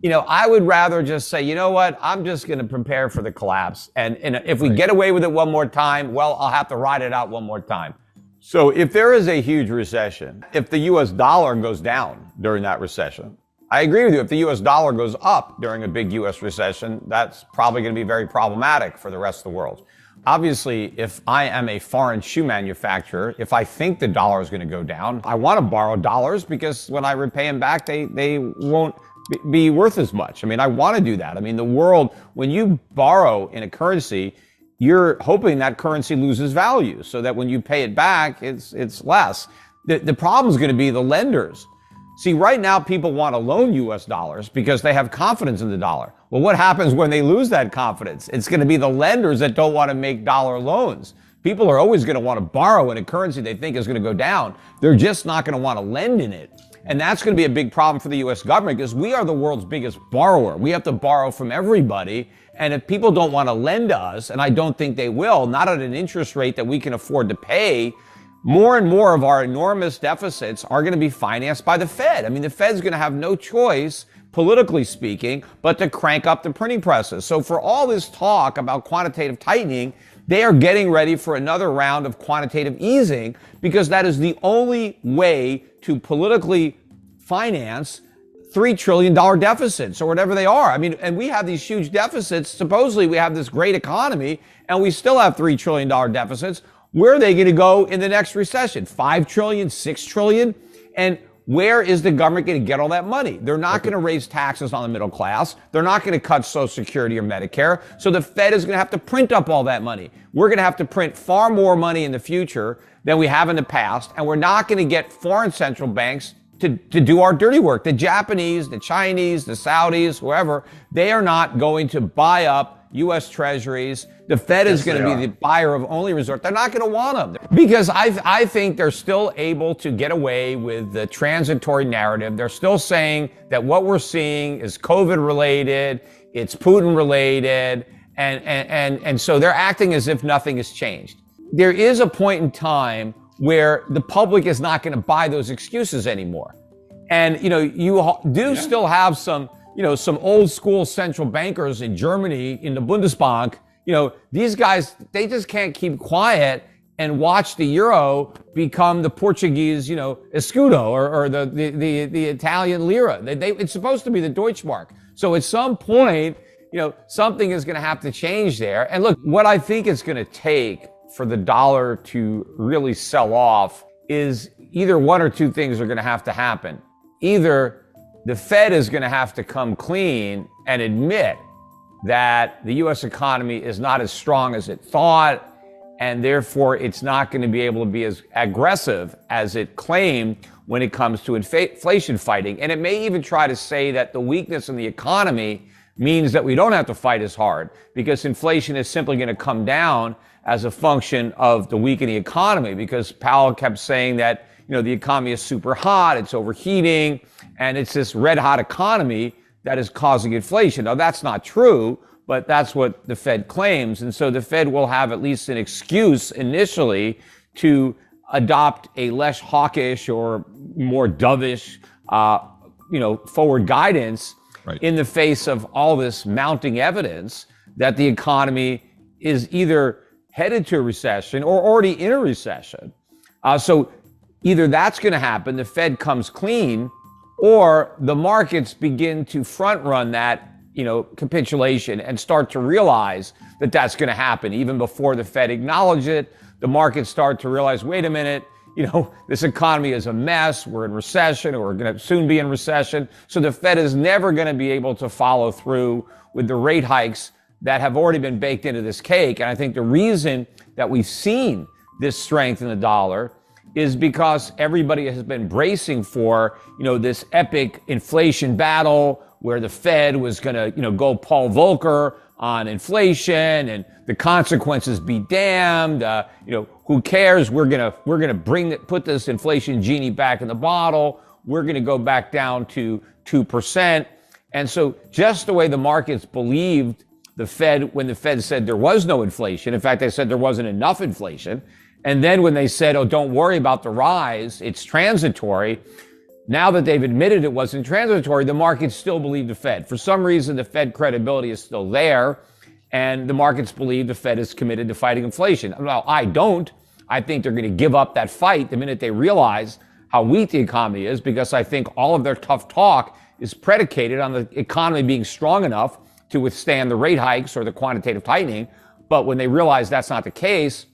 I would rather just say, you know what, I'm just going to prepare for the collapse. And if we get away with it one more time, well, I'll have to ride it out one more time. So if there is a huge recession, if the US dollar goes down during that recession, I agree with you. If the US dollar goes up during a big US recession, that's probably going to be very problematic for the rest of the world. Obviously, if I am a foreign shoe manufacturer, if I think the dollar is going to go down, I want to borrow dollars because when I repay them back, they won't be worth as much. I mean, I want to do that. I mean, the world, when you borrow in a currency, you're hoping that currency loses value so that when you pay it back, it's less. The problem is going to be the lenders. See, right now, people want to loan US dollars because they have confidence in the dollar. Well, what happens when they lose that confidence? It's going to be the lenders that don't want to make dollar loans. People are always going to want to borrow in a currency they think is going to go down. They're just not going to want to lend in it. And that's going to be a big problem for the US government because we are the world's biggest borrower. We have to borrow from everybody. And if people don't want to lend to us, and I don't think they will, not at an interest rate that we can afford to pay, more and more of our enormous deficits are going to be financed by the Fed. I mean, the Fed's going to have no choice, politically speaking, but to crank up the printing presses. So for all this talk about quantitative tightening, they are getting ready for another round of quantitative easing because that is the only way to politically finance $3 trillion deficits or whatever they are. I mean, and we have these huge deficits. Supposedly we have this great economy and we still have $3 trillion deficits. Where are they going to go in the next recession? 5 trillion, 6 trillion? And where is the government going to get all that money? They're not going to raise taxes on the middle class. They're not going to cut Social Security or Medicare. So the Fed is going to have to print up all that money. We're going to have to print far more money in the future than we have in the past. And we're not going to get foreign central banks to do our dirty work. The Japanese, the Chinese, the Saudis, whoever, they are not going to buy up U.S. treasuries. The Fed is going to be the buyer of only resort. They're not going to want them because I think they're still able to get away with the transitory narrative. They're still saying that what we're seeing is COVID related, it's Putin related, and so they're acting as if nothing has changed. There is a point in time where the public is not going to buy those excuses anymore. And, you do still have some old school central bankers in Germany in the Bundesbank. These guys, they just can't keep quiet and watch the euro become the Portuguese, escudo or the Italian lira. It's supposed to be the Deutschmark. So at some point, something is going to have to change there. And look, what I think it's going to take for the dollar to really sell off is either one or two things are going to have to happen. Either the Fed is going to have to come clean and admit that the U.S. economy is not as strong as it thought, and therefore it's not going to be able to be as aggressive as it claimed when it comes to inflation fighting. And it may even try to say that the weakness in the economy means that we don't have to fight as hard because inflation is simply going to come down as a function of the weakening economy, because Powell kept saying that, the economy is super hot, it's overheating, and it's this red hot economy that is causing inflation. Now, that's not true, but that's what the Fed claims. And so the Fed will have at least an excuse initially to adopt a less hawkish or more dovish, forward guidance in the face of all this mounting evidence that the economy is either headed to a recession or already in a recession. So either that's going to happen, the Fed comes clean, or the markets begin to front run that, capitulation and start to realize that that's going to happen. Even before the Fed acknowledge it, the markets start to realize, wait a minute, this economy is a mess. We're in recession, or we're going to soon be in recession. So the Fed is never going to be able to follow through with the rate hikes that have already been baked into this cake. And I think the reason that we've seen this strength in the dollar is because everybody has been bracing for, this epic inflation battle where the Fed was going to, go Paul Volcker on inflation and the consequences be damned. Who cares? We're going to put this inflation genie back in the bottle. We're going to go back down to 2%. And so just the way the markets believed the Fed, when the Fed said there was no inflation, in fact, they said there wasn't enough inflation. And then when they said, oh, don't worry about the rise, it's transitory, Now that they've admitted it wasn't transitory, the markets still believe the Fed. For some reason, the Fed credibility is still there, and the markets believe the Fed is committed to fighting inflation. Well, I don't. I think they're going to give up that fight the minute they realize how weak the economy is, because I think all of their tough talk is predicated on the economy being strong enough to withstand the rate hikes or the quantitative tightening. But when they realize that's not the case,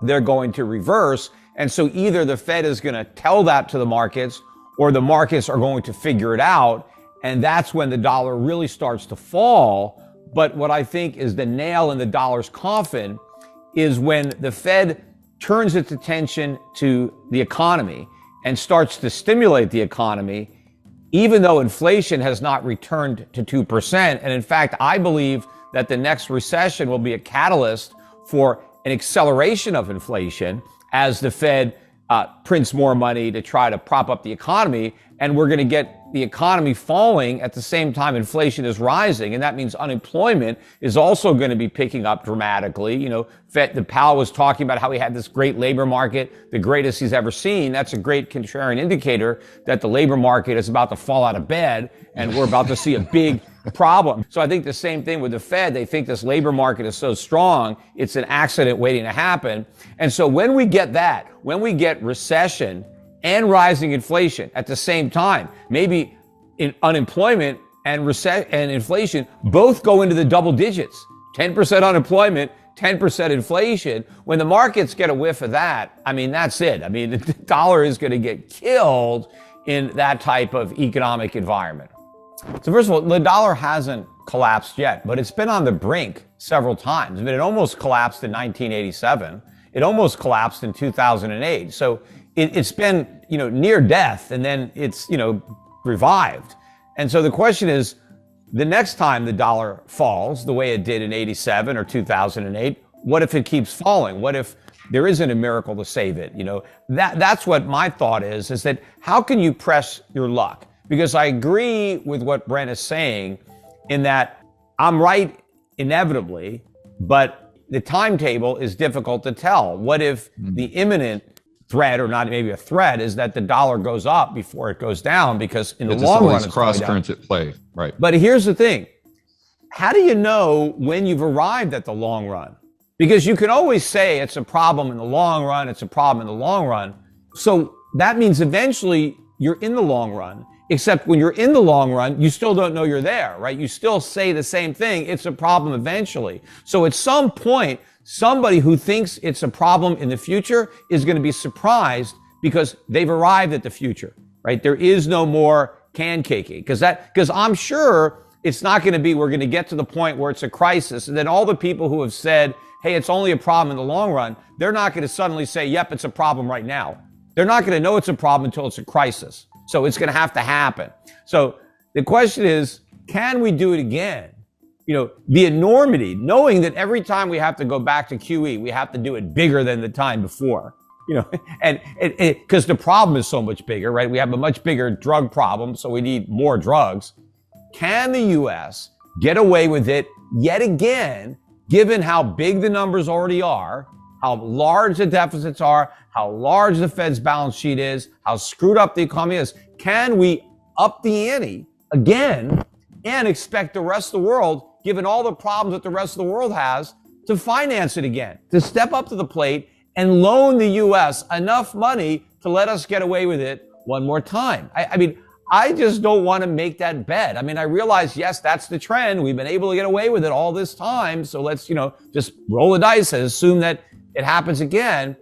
they're going to reverse. And so either the Fed is going to tell that to the markets, or the markets are going to figure it out. And that's when the dollar really starts to fall. But what I think is the nail in the dollar's coffin is when the Fed turns its attention to the economy and starts to stimulate the economy, even though inflation has not returned to 2%. And in fact, I believe that the next recession will be a catalyst for an acceleration of inflation as the Fed prints more money to try to prop up the economy. And we're going to get the economy falling at the same time inflation is rising. And that means unemployment is also going to be picking up dramatically. You know, the Powell was talking about how he had this great labor market, the greatest he's ever seen. That's a great contrarian indicator that the labor market is about to fall out of bed and we're about to see a big problem. So I think the same thing with the Fed. They think this labor market is so strong, it's an accident waiting to happen. And so when we get that, when we get recession and rising inflation at the same time, maybe unemployment and inflation both go into the double digits, 10% unemployment, 10% inflation. When the markets get a whiff of that, I mean, that's it. I mean, the dollar is going to get killed in that type of economic environment. So first of all, the dollar hasn't collapsed yet, but it's been on the brink several times. I mean, it almost collapsed in 1987. It almost collapsed in 2008. So it's been, near death, and then it's, revived. And so the question is, the next time the dollar falls the way it did in 87 or 2008, what if it keeps falling? What if there isn't a miracle to save it? That's what my thought is that how can you press your luck? Because I agree with what Brent is saying in that I'm right inevitably, but the timetable is difficult to tell. What if the imminent threat, or not maybe a threat, is that the dollar goes up before it goes down, because in the long run, it's cross currents at play, right? But here's the thing. How do you know when you've arrived at the long run? Because you can always say it's a problem in the long run, it's a problem in the long run. So that means eventually you're in the long run, except when you're in the long run, you still don't know you're there, right? You still say the same thing. It's a problem eventually. So at some point, somebody who thinks it's a problem in the future is going to be surprised because they've arrived at the future, right? There is no more can caking, because I'm sure it's not going to be, we're going to get to the point where it's a crisis. And then all the people who have said, hey, it's only a problem in the long run, they're not going to suddenly say, yep, it's a problem right now. They're not going to know it's a problem until it's a crisis. So it's going to have to happen. So the question is, can we do it again? The enormity, knowing that every time we have to go back to QE, we have to do it bigger than the time before, and because the problem is so much bigger, right? We have a much bigger drug problem, so we need more drugs. Can the U.S. get away with it yet again, given how big the numbers already are, how large the deficits are, how large the Fed's balance sheet is, how screwed up the economy is? Can we up the ante again and expect the rest of the world, given all the problems that the rest of the world has, to finance it again, to step up to the plate and loan the U.S. enough money to let us get away with it one more time? I just don't want to make that bet. I realize, yes, that's the trend. We've been able to get away with it all this time. So let's, just roll the dice and assume that it happens again.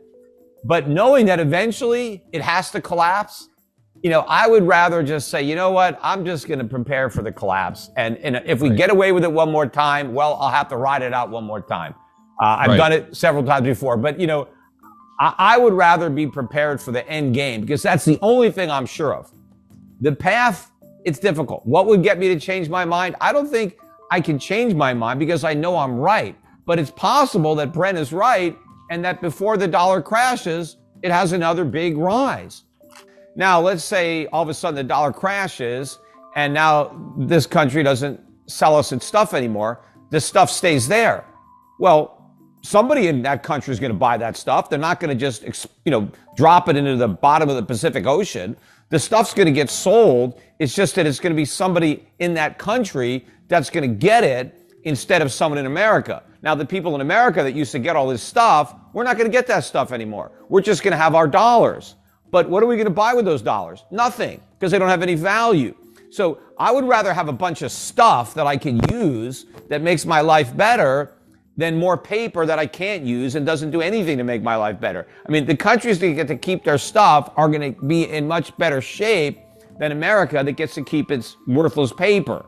But knowing that eventually it has to collapse, I would rather just say, you know what, I'm just going to prepare for the collapse. And if we get away with it one more time, well, I'll have to ride it out one more time. I've done it several times before. But, I would rather be prepared for the end game, because that's the only thing I'm sure of. The path, it's difficult. What would get me to change my mind? I don't think I can change my mind, because I know I'm right. But it's possible that Brent is right, and that before the dollar crashes, it has another big rise. Now, let's say all of a sudden the dollar crashes and now this country doesn't sell us its stuff anymore. The stuff stays there. Well, somebody in that country is going to buy that stuff. They're not going to just, drop it into the bottom of the Pacific Ocean. The stuff's going to get sold. It's just that it's going to be somebody in that country that's going to get it instead of someone in America. Now, the people in America that used to get all this stuff, we're not going to get that stuff anymore. We're just going to have our dollars. But what are we going to buy with those dollars? Nothing, because they don't have any value. So I would rather have a bunch of stuff that I can use that makes my life better than more paper that I can't use and doesn't do anything to make my life better. I mean, the countries that get to keep their stuff are going to be in much better shape than America that gets to keep its worthless paper.